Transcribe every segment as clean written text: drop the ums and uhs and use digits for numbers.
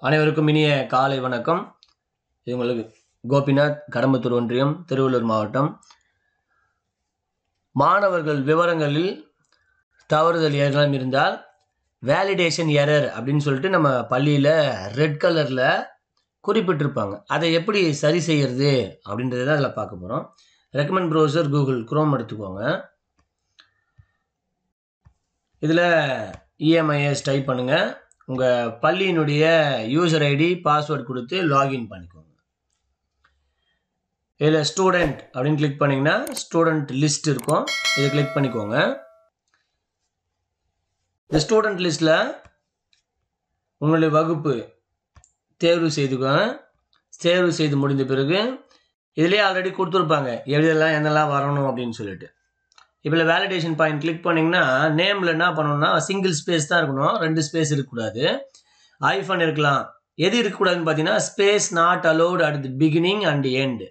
அனைவருக்கும் இனிய காலை வணக்கம். இது உங்களுக்கு கோபிநாத், கடம்பத்தூர் ஒன்றியம், திருவள்ளூர் மாவட்டம். மாணவர்கள் விவரங்களில் தவறுதல் ஏதேனும் இருந்தால் வேலிடேஷன் எரர் அப்படின்னு சொல்லிட்டு நம்ம பள்ளியில் ரெட் கலரில் குறிப்பிட்டிருப்பாங்க. அதை எப்படி சரி செய்கிறது அப்படின்றத தான் அதில் பார்க்க போகிறோம். ரெக்கமெண்ட் ப்ரௌசர் கூகுள் குரோம் எடுத்துக்கோங்க. இதில் இஎம்ஐஎஸ் டைப் பண்ணுங்கள். உங்கள் பள்ளியினுடைய யூசர் ஐடி பாஸ்வேர்டு கொடுத்து லாகின் பண்ணிக்கோங்க. இதில் ஸ்டூடெண்ட் அப்படின்னு கிளிக் பண்ணிங்கன்னா ஸ்டூடெண்ட் லிஸ்ட் இருக்கும். இதை கிளிக் பண்ணிக்கோங்க. இந்த ஸ்டூடெண்ட் லிஸ்ட்டில் உங்களுடைய வகுப்பு தேர்வு செய்துக்கோங்க. தேர்வு செய்து முடிந்த பிறகு இதிலே ஆல்ரெடி கொடுத்துருப்பாங்க எதெல்லாம் என்னெல்லாம் வரணும் அப்படின்னு சொல்லிட்டு. இப்போ வேலிடேஷன் பாயிண்ட் கிளிக் பண்ணிங்கன்னா நேமில் என்ன பண்ணணும்னா சிங்கிள் ஸ்பேஸ் தான் இருக்கணும், 2 ஸ்பேஸ் இருக்கக்கூடாது. ஐஃபன் இருக்கலாம். எது இருக்கக்கூடாதுன்னு பார்த்தீங்கன்னா space not allowed at the beginning and end.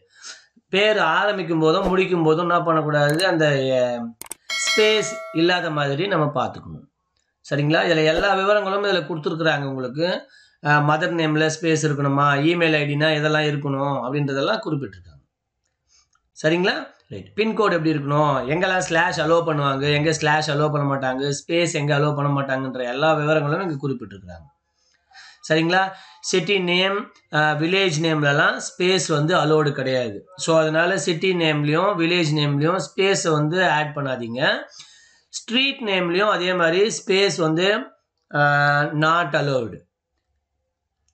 பேர் ஆரம்பிக்கும் போதும் முடிக்கும் போதும் என்ன பண்ணக்கூடாது, அந்த ஸ்பேஸ் இல்லாத மாதிரி நம்ம பார்த்துக்கணும். சரிங்களா? இதில் எல்லா விவரங்களும் இதில் கொடுத்துருக்குறாங்க. உங்களுக்கு மதர் நேமில் ஸ்பேஸ் இருக்கணுமா, இமெயில் ஐடினா இதெல்லாம் இருக்கணும் அப்படின்றதெல்லாம் குறிப்பிட்டிருக்காங்க. சரிங்களா? ரைட். பின்கோடு எப்படி இருக்கணும், எங்கெல்லாம் ஸ்லாஷ் அலோவ் பண்ணுவாங்க, எங்கே ஸ்லாஷ் அலோவ் பண்ண மாட்டாங்க, ஸ்பேஸ் எங்கே அலோவ் பண்ண மாட்டாங்கன்ற எல்லா விவரங்களும் இங்கே குறிப்பிட்டிருக்கிறாங்க. சரிங்களா? சிட்டி நேம், வில்லேஜ் நேம்லலாம் ஸ்பேஸ் அலோடு கிடையாது. ஸோ அதனால் சிட்டி நேம்லேயும் வில்லேஜ் நேம்லேயும் ஸ்பேஸை ஆட் பண்ணாதீங்க. ஸ்ட்ரீட் நேம்லேயும் அதே மாதிரி ஸ்பேஸ் நாட் அலோடு.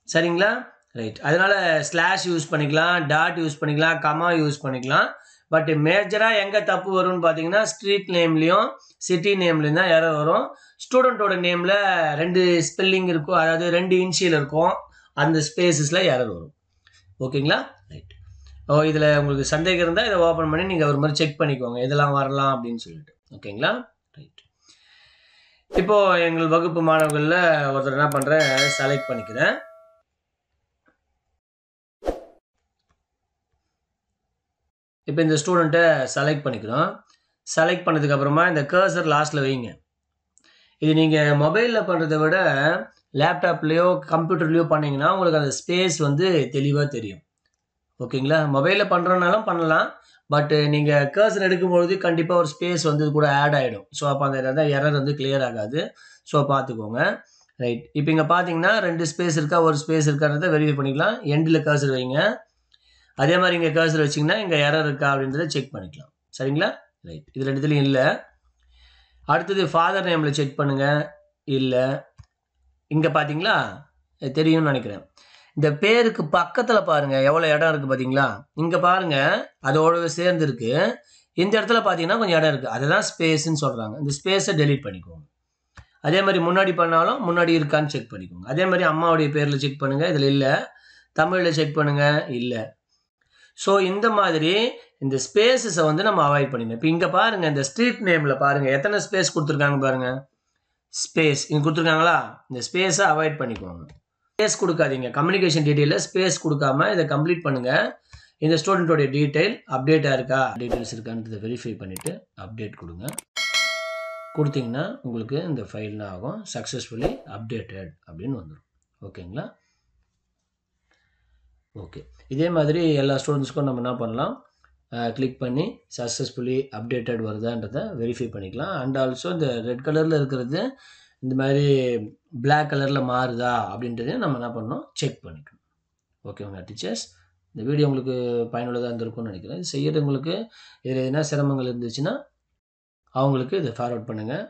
சரிங்களா? ரைட். அதனால் ஸ்லாஷ் யூஸ் பண்ணிக்கலாம், டாட் யூஸ் பண்ணிக்கலாம், கமா யூஸ் பண்ணிக்கலாம். பட் மேஜராக எங்கே தப்பு வரும்னு பார்த்தீங்கன்னா ஸ்ட்ரீட் நேம்லேயும் சிட்டி நேம்லேயும் தான் எரர் வரும். ஸ்டூடெண்ட்டோட நேமில் 2 ஸ்பெல்லிங் இருக்கும், அதாவது 2 இன்ஷியல் இருக்கும், அந்த ஸ்பேசஸில் எரர் வரும். ஓகேங்களா? ரைட். இதில் உங்களுக்கு சந்தேகம் இருந்தால் இதை ஓப்பன் பண்ணி நீங்கள் ஒரு மாதிரி செக் பண்ணிக்கோங்க இதெல்லாம் வரலாம் அப்படின்னு சொல்லிட்டு. ஓகேங்களா? ரைட். இப்போது எங்கள் வகுப்பு மாணவர்களில் ஒருத்தர் என்ன பண்ணுறேன், செலக்ட் பண்ணிக்கிறேன். இப்போ இந்த ஸ்டூடெண்ட்டை செலக்ட் பண்ணிக்கிறோம். செலக்ட் பண்ணதுக்கப்புறமா இந்த கர்சர் லாஸ்ட்டில் வைங்க. இது நீங்கள் மொபைலில் பண்ணுறதை விட லேப்டாப்லேயோ கம்ப்யூட்டர்லேயோ பண்ணிங்கன்னா உங்களுக்கு அந்த ஸ்பேஸ் தெளிவாக தெரியும். ஓகேங்களா? மொபைலில் பண்ணுறதுனாலும் பண்ணலாம். பட் நீங்கள் கர்சர் எடுக்கும்பொழுது கண்டிப்பாக ஒரு ஸ்பேஸ் இது கூட ஆட் ஆகிடும். ஸோ அப்போ அந்த எரர் கிளியர் ஆகாது. ஸோ பார்த்துக்கோங்க. ரைட். இப்போ இங்கே பார்த்தீங்கன்னா 2 ஸ்பேஸ் இருக்கா, ஒரு ஸ்பேஸ் இருக்கான்றதை வெரிஃபை பண்ணிக்கலாம். எண்டில் கர்சர் வைங்க. அதே மாதிரி இங்கே கர்சர் வச்சிங்கன்னா இங்கே எரர் இருக்கா அப்படின்றத செக் பண்ணிக்கலாம். சரிங்களா? ரைட். இது 2த்துலையும் இல்லை. அடுத்தது ஃபாதர் நேமில் செக் பண்ணுங்கள். இல்லை. இங்கே பார்த்தீங்களா, தெரியும்னு நினைக்கிறேன். இந்த பேருக்கு பக்கத்தில் பாருங்கள் எவ்வளோ இடம் இருக்குது பார்த்தீங்களா. இங்கே பாருங்கள் அதோட சேர்ந்து இருக்குது. இந்த இடத்துல பார்த்தீங்கன்னா கொஞ்சம் இடம் இருக்குது, அதுதான் ஸ்பேஸ்ன்னு சொல்கிறாங்க. இந்த ஸ்பேஸை டெலீட் பண்ணிக்கோங்க. அதே மாதிரி முன்னாடி பண்ணாலும் முன்னாடி இருக்கான்னு செக் பண்ணிக்கோங்க. அதே மாதிரி அம்மாவுடைய பேரில் செக் பண்ணுங்கள், இதில் இல்லை. தமிழில் செக் பண்ணுங்கள், இல்லை. ஸோ இந்த மாதிரி இந்த ஸ்பேஸஸை நம்ம அவாய்ட் பண்ணிடணும். இப்போ இங்கே பாருங்கள், இந்த ஸ்ட்ரீட் நேமில் பாருங்கள் எத்தனை ஸ்பேஸ் கொடுத்துருக்காங்க பாருங்கள். ஸ்பேஸ் இங்கே கொடுத்துருக்காங்களா, இந்த ஸ்பேஸை அவாய்ட் பண்ணிக்கோங்க. ஸ்பேஸ் கொடுக்காதீங்க. கம்யூனிகேஷன் டீட்டெயிலில் ஸ்பேஸ் கொடுக்காம இதை கம்ப்ளீட் பண்ணுங்கள். இந்த ஸ்டூடெண்ட்டோடைய டீட்டெயில் அப்டேட்டாக இருக்கா, டீட்டெயில்ஸ் இருக்கான்றதை வெரிஃபை பண்ணிவிட்டு அப்டேட் கொடுங்க. கொடுத்தீங்கன்னா உங்களுக்கு இந்த ஃபைல் ஆகும் சக்ஸஸ்ஃபுல்லி அப்டேட்டட் அப்படின்னு வந்துடும். ஓகேங்களா? ஓகே. இதே மாதிரி எல்லா ஸ்டூடெண்ட்ஸ்க்கும் நம்ம என்ன பண்ணலாம், கிளிக் பண்ணி சக்ஸஸ்ஃபுல்லி அப்டேட்டட் வருதான்றதை வெரிஃபை பண்ணிக்கலாம். அண்ட் ஆல்சோ இந்த ரெட் கலரில் இருக்கிறது இந்த மாதிரி பிளாக் கலரில் மாறுதா அப்படின்றதையும் நம்ம என்ன பண்ணணும், செக் பண்ணிக்கணும். ஓகேங்க டீச்சர்ஸ், இந்த வீடியோ உங்களுக்கு பயனுள்ளதாக இருந்திருக்கும்னு நினைக்கிறேன். இது செய்யறவங்களுக்கு இதில் எதுனா சிரமங்கள் இருந்துச்சுன்னா அவங்களுக்கு இதை ஃபார்வர்ட் பண்ணுங்கள்.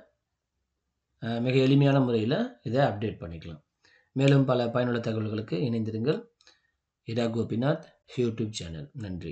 மிக எளிமையான முறையில் இதை அப்டேட் பண்ணிக்கலாம். மேலும் பல பயனுள்ள தகவல்களுக்கு இணைந்திருங்கள். இதா கோபிநாத் யூடியூப் சேனல். நன்றி.